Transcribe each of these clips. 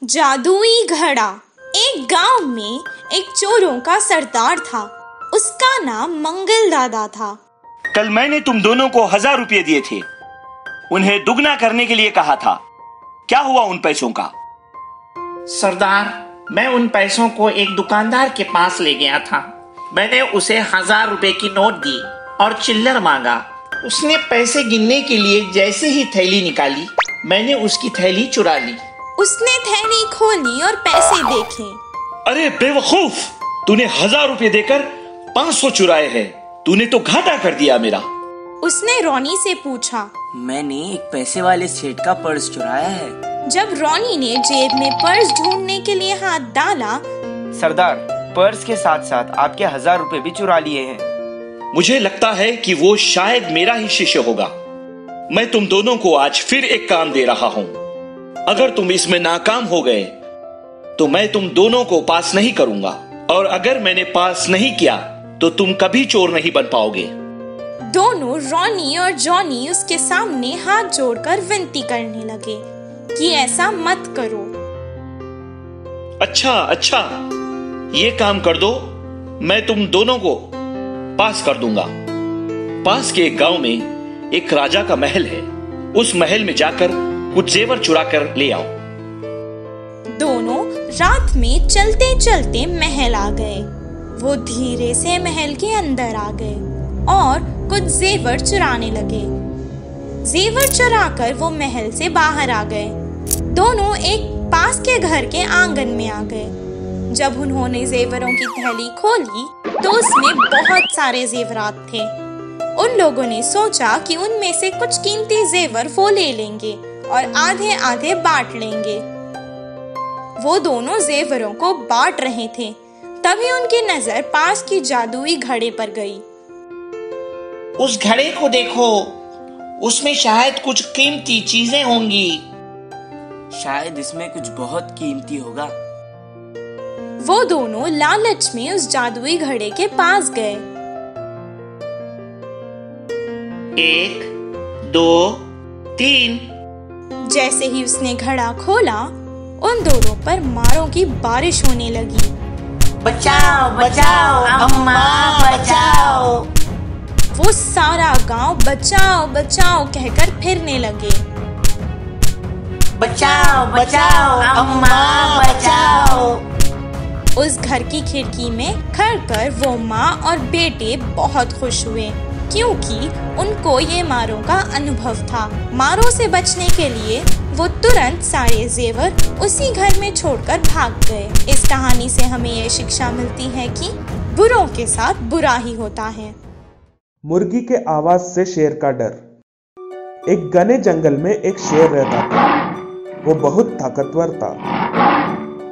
जादुई घड़ा। एक गांव में एक चोरों का सरदार था। उसका नाम मंगल दादा था। कल मैंने तुम दोनों को 1000 रुपये दिए थे। उन्हें दुगना करने के लिए कहा था। क्या हुआ उन पैसों का? सरदार, मैं उन पैसों को एक दुकानदार के पास ले गया था। मैंने उसे 1000 रुपए की नोट दी और चिल्लर मांगा। उसने पैसे गिनने के लिए जैसे ही थैली निकाली, मैंने उसकी थैली चुरा ली। उसने थैली खोली और पैसे देखे। अरे बेवकूफ, तूने 1000 रुपये देकर 500 चुराए हैं। तूने तो घाटा कर दिया मेरा। उसने रोनी से पूछा। मैंने एक पैसे वाले सेठ का पर्स चुराया है। जब रोनी ने जेब में पर्स ढूंढने के लिए हाथ डाला, सरदार, पर्स के साथ साथ आपके 1000 रुपए भी चुरा लिए हैं। मुझे लगता है कि वो शायद मेरा ही शिष्य होगा। मैं तुम दोनों को आज फिर एक काम दे रहा हूँ। अगर तुम इसमें नाकाम हो गए तो मैं तुम दोनों को पास नहीं करूंगा, और अगर मैंने पास नहीं किया तो तुम कभी चोर नहीं बन पाओगे। दोनों रोनी और जॉनी उसके सामने हाथ जोड़कर विनती करने लगे कि ऐसा मत करो। अच्छा, ये काम कर दो, मैं तुम दोनों को पास कर दूंगा। पास के एक गांव में एक राजा का महल है। उस महल में जाकर कुछ जेवर चुरा कर ले आओ। दोनों रात में चलते चलते महल आ गए। वो धीरे से महल के अंदर आ गए और कुछ जेवर चुराने लगे। जेवर चुराकर वो महल से बाहर आ गए। दोनों एक पास के घर के आंगन में आ गए। जब उन्होंने जेवरों की थैली खोली तो उसमें बहुत सारे जेवरात थे। उन लोगों ने सोचा कि उनमें से कुछ कीमती जेवर वो ले लेंगे और आधे आधे बांट लेंगे। वो दोनों जेवरों को बांट रहे थे, तभी उनकी नजर पास की जादुई घड़े पर गई। उस घड़े को देखो, उसमें शायद कुछ कीमती चीजें होंगी। शायद इसमें कुछ बहुत कीमती होगा। वो दोनों लालच में उस जादुई घड़े के पास गए। 1, 2, 3। जैसे ही उसने घड़ा खोला, उन दोनों पर मारों की बारिश होने लगी। बचाओ बचाओ अम्मा, बचाओ। वो सारा गांव बचाओ बचाओ कहकर फिरने लगे। बचाओ बचाओ अम्मा, बचाओ। उस घर की खिड़की में खड़कर वो माँ और बेटे बहुत खुश हुए, क्योंकि उनको ये मारों का अनुभव था। मारों से बचने के लिए वो तुरंत सारे जेवर उसी घर में छोड़कर भाग गए। इस कहानी से हमें ये शिक्षा मिलती है कि बुरों के साथ बुरा ही होता है। मुर्गी के आवाज से शेर का डर। एक घने जंगल में एक शेर रहता था। वो बहुत ताकतवर था।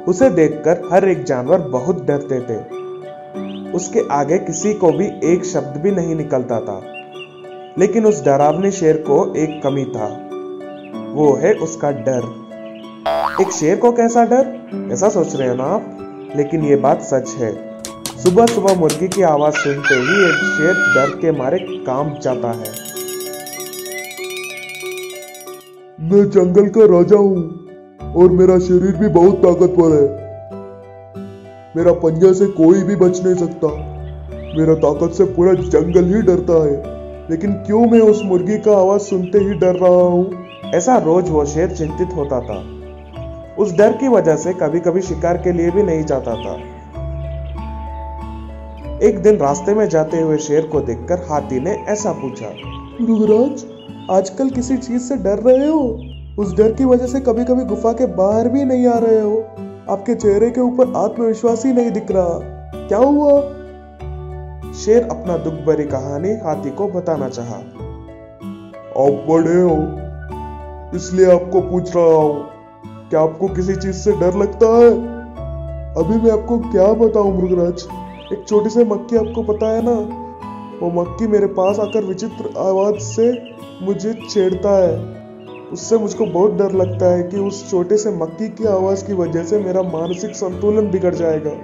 उसे देखकर हर एक जानवर बहुत डरते थे। उसके आगे किसी को भी एक शब्द भी नहीं निकलता था। लेकिन उस डरावने शेर को एक कमी था, वो है उसका डर। एक शेर को कैसा डर, ऐसा सोच रहे हो ना आप? लेकिन ये बात सच है। सुबह सुबह मुर्गी की आवाज सुनते ही एक शेर डर के मारे कांप जाता है। मैं जंगल का राजा हूँ और मेरा शरीर भी बहुत ताकतवर है। मेरा पंजा से कोई भी बच नहीं सकता। मेरा ताकत से पूरा जंगल ही डरता है। लेकिन क्यों मैं उस मुर्गी का आवाज सुनते ही डर रहा हूँ? ऐसा रोज वो शेर चिंतित होता था। उस डर की वजह से कभी कभी शिकार के लिए भी नहीं जाता था। एक दिन रास्ते में जाते हुए शेर को देखकर हाथी ने ऐसा पूछा, मृगराज, आजकल किसी चीज से डर रहे हो? उस डर की वजह से कभी कभी गुफा के बाहर भी नहीं आ रहे हो। आपके चेहरे के ऊपर आत्मविश्वास ही नहीं दिख रहा। क्या हुआ? शेर अपना दुख भरी कहानी हाथी को बताना चाहा। आप बड़े हो इसलिए आपको पूछ रहा हूँ, क्या आपको किसी चीज से डर लगता है? अभी मैं आपको क्या बताऊं मृगराज। एक छोटी सी मक्खी, आपको पता है ना, वो मक्खी मेरे पास आकर विचित्र आवाज से मुझे छेड़ता है। उससे मुझको बहुत डर लगता है कि उस छोटे से मक्खी की आवाज की वजह से मेरा मानसिक संतुलन बिगड़ जाएगा।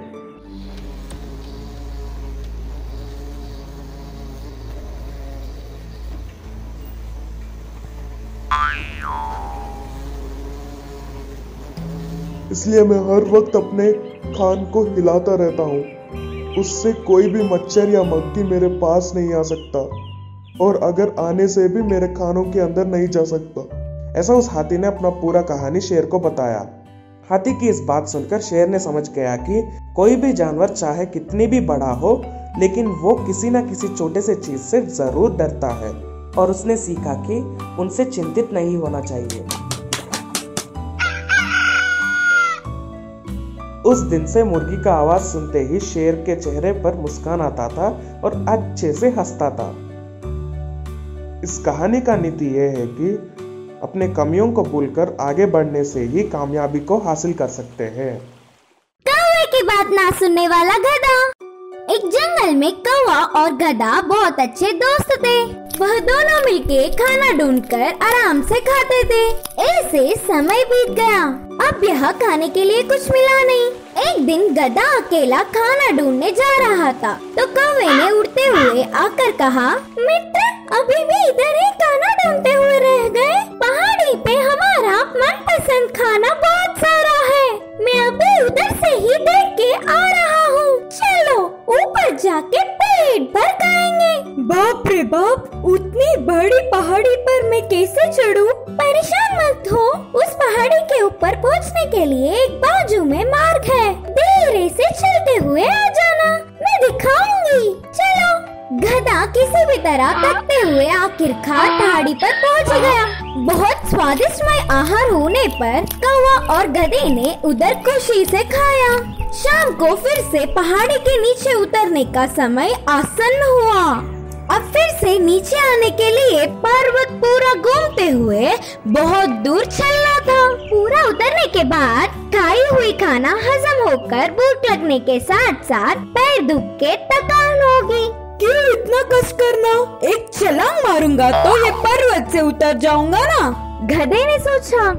इसलिए मैं हर वक्त अपने खान को हिलाता रहता हूँ। उससे कोई भी मच्छर या मक्खी मेरे पास नहीं आ सकता, और अगर आने से भी मेरे खानों के अंदर नहीं जा सकता। ऐसा उस हाथी ने अपना पूरा कहानी शेर को बताया। हाथी की इस बात सुनकर शेर ने समझ गया कि कोई भी जानवर चाहे कितनी भी बड़ा हो, लेकिन वो किसी न किसी छोटे से चीज से जरूर डरता है, और उसने सीखा कि उनसे चिंतित नहीं होना चाहिए। उस दिन से मुर्गी का आवाज सुनते ही शेर के चेहरे पर मुस्कान आता था और अच्छे से हंसता था। इस कहानी का नीति यह है कि अपने कमियों को भूलकर आगे बढ़ने से ही कामयाबी को हासिल कर सकते हैं। कौवे की बात ना सुनने वाला गधा। एक जंगल में कौवा और गधा बहुत अच्छे दोस्त थे। वह दोनों मिलके खाना ढूंढकर आराम से खाते थे। ऐसे समय बीत गया। अब यह खाने के लिए कुछ मिला नहीं। एक दिन गधा अकेला खाना ढूंढने जा रहा था, तो कौवे ने उड़ते हुए आकर कहा, मित्र, अभी भी इधर ही खाना ढूंढते हुए रह गए। पहाड़ी पे हमारा मनपसंद खाना बहुत सारा है। मैं अभी उधर से ही देख के आ रहा हूँ। चलो ऊपर जाके पेट भर खाएंगे। बाप रे बाप, उतनी बड़ी पहाड़ी पर मैं कैसे चढ़ूं? परेशान मत हो, उस पहाड़ी के ऊपर पहुंचने के लिए एक बाजू में मार्ग है। धीरे से चलते हुए आ जाना, मैं दिखाऊंगी। चलो। गधा किसी भी तरह तकते हुए आखिरकार पहाड़ी पर पहुंच गया। बहुत स्वादिष्टमय आहार होने पर कौवा और गधे ने उधर खुशी से खाया। शाम को फिर से पहाड़ी के नीचे उतरने का समय आसन्न हुआ। अब फिर से नीचे आने के लिए पर्वत पूरा घूमते हुए बहुत दूर चलना था। पूरा उतरने के बाद खाई हुई खाना हजम होकर भूख लगने के साथ साथ पैर दुख के थकान होगी। क्यों इतना कष्ट करना? एक छलांग मारूंगा तो ये पर्वत से उतर जाऊंगा ना। गधे ने सोचा।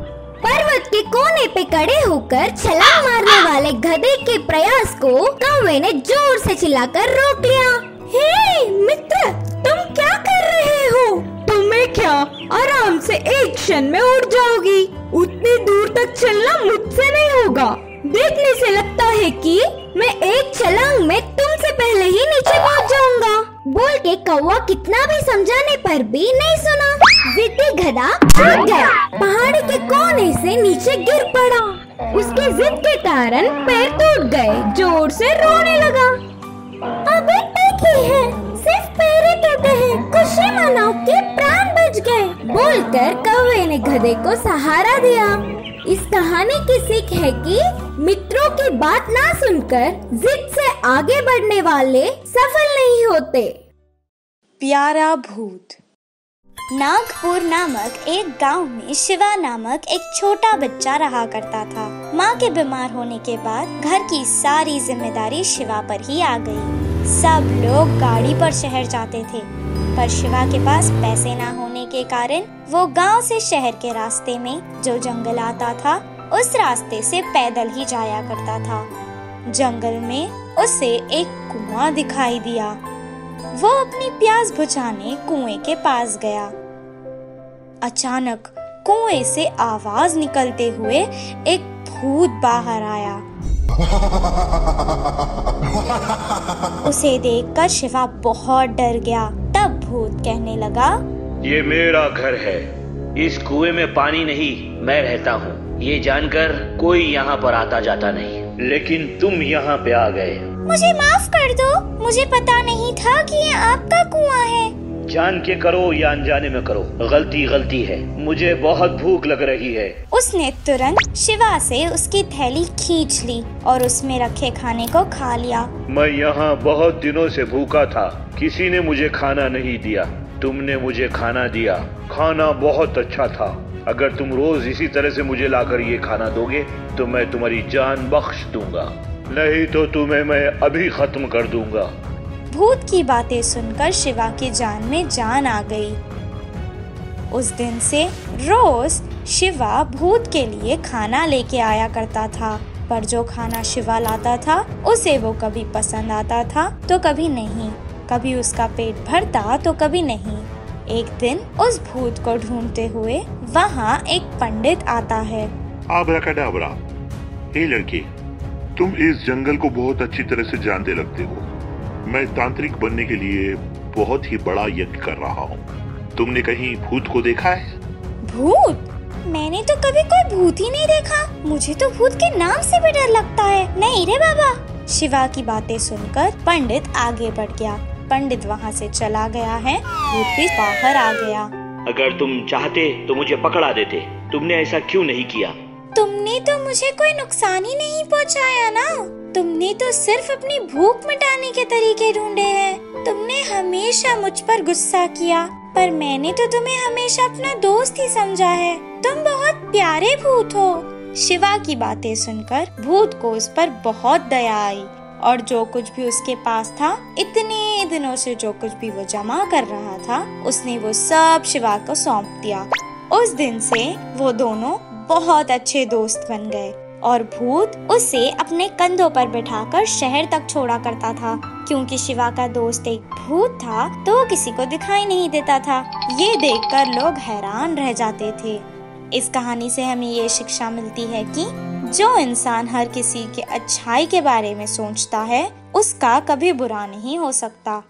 पर्वत के कोने पे खड़े होकर छलांग मारने वाले गधे के प्रयास को कौवे ने जोर से चिल्लाकर रोक लिया। हे मित्र, तुम क्या कर रहे हो? तुम्हें क्या आराम से एक क्षण में उड़ जाओगी? उतनी दूर तक चलना मुझसे नहीं होगा। देखने से लगता है कि मैं एक छलांग में तुमसे पहले ही नीचे पहुंच जाऊंगा। बोल के कौवा कितना भी समझाने पर भी नहीं सुना। जिद्दी गधा भाग गया। पहाड़ी के कोने से नीचे गिर पड़ा। उसके जिद के कारण पैर टूट गए। जोर से रोने लगा। अबे एक ही है, सिर्फ पैर ही टूटे हैं, खुशी मनाओ कि प्राण बच गए। बोलकर कौवे ने गधे को सहारा दिया। इस कहानी की सीख है कि मित्रों की बात ना सुनकर जिद से आगे बढ़ने वाले सफल नहीं होते। प्यारा भूत। नागपुर नामक एक गांव में शिवा नामक एक छोटा बच्चा रहा करता था। माँ के बीमार होने के बाद घर की सारी जिम्मेदारी शिवा पर ही आ गई। सब लोग गाड़ी पर शहर जाते थे, पर शिवा के पास पैसे ना होने के कारण वो गांव से शहर के रास्ते में जो जंगल आता था, उस रास्ते से पैदल ही जाया करता था। जंगल में उसे एक कुआं दिखाई दिया। वो अपनी प्यास बुझाने कुएं के पास गया। अचानक कुएं से आवाज निकलते हुए एक भूत बाहर आया। उसे देखकर शिवा बहुत डर गया। तब भूत कहने लगा, ये मेरा घर है, इस कुएं में पानी नहीं, मैं रहता हूँ। ये जानकर कोई यहाँ पर आता जाता नहीं, लेकिन तुम यहाँ पे आ गए। मुझे माफ कर दो, मुझे पता नहीं था कि ये आपका कुआं है। जान के करो या अनजाने में करो, गलती गलती है। मुझे बहुत भूख लग रही है। उसने तुरंत शिवा से उसकी थैली खींच ली और उसमें रखे खाने को खा लिया। मैं यहाँ बहुत दिनों से भूखा था, किसी ने मुझे खाना नहीं दिया, तुमने मुझे खाना दिया। खाना बहुत अच्छा था। अगर तुम रोज इसी तरह से मुझे लाकर ये खाना दोगे तो मैं तुम्हारी जान बख्श दूंगा, नहीं तो तुम्हें मैं अभी खत्म कर दूंगा। भूत की बातें सुनकर शिवा की जान में जान आ गई। उस दिन से रोज शिवा भूत के लिए खाना लेके आया करता था, पर जो खाना शिवा लाता था उसे वो कभी पसंद आता था तो कभी नहीं, कभी उसका पेट भरता तो कभी नहीं। एक दिन उस भूत को ढूंढते हुए वहाँ एक पंडित आता है। आब्राकडाब्रा, हे लड़के, तुम इस जंगल को बहुत अच्छी तरह से जानते लगते हो। मैं तांत्रिक बनने के लिए बहुत ही बड़ा यज्ञ कर रहा हूँ। तुमने कहीं भूत को देखा है? भूत? मैंने तो कभी कोई भूत ही नहीं देखा। मुझे तो भूत के नाम से भी डर लगता है। नहीं रे बाबा। शिवा की बातें सुनकर पंडित आगे बढ़ गया। पंडित वहाँ से चला गया है। भूत भी बाहर आ गया। अगर तुम चाहते तो मुझे पकड़ा देते। तुमने ऐसा क्यों नहीं किया? तुमने तो मुझे कोई नुकसान ही नहीं पहुँचाया ना। तुमने तो सिर्फ अपनी भूख मिटाने के तरीके ढूंढे हैं। तुमने हमेशा मुझ पर गुस्सा किया, पर मैंने तो तुम्हें हमेशा अपना दोस्त ही समझा है। तुम बहुत प्यारे भूत हो। शिवा की बातें सुनकर भूत को उस पर बहुत दया आई और जो कुछ भी उसके पास था, इतने दिनों से जो कुछ भी वो जमा कर रहा था, उसने वो सब शिवा को सौंप दिया। उस दिन से वो दोनों बहुत अच्छे दोस्त बन गए और भूत उसे अपने कंधों पर बिठाकर शहर तक छोड़ा करता था। क्योंकि शिवा का दोस्त एक भूत था तो वो किसी को दिखाई नहीं देता था। ये देखकर लोग हैरान रह जाते थे। इस कहानी से हमें ये शिक्षा मिलती है कि जो इंसान हर किसी के अच्छाई के बारे में सोचता है, उसका कभी बुरा नहीं हो सकता।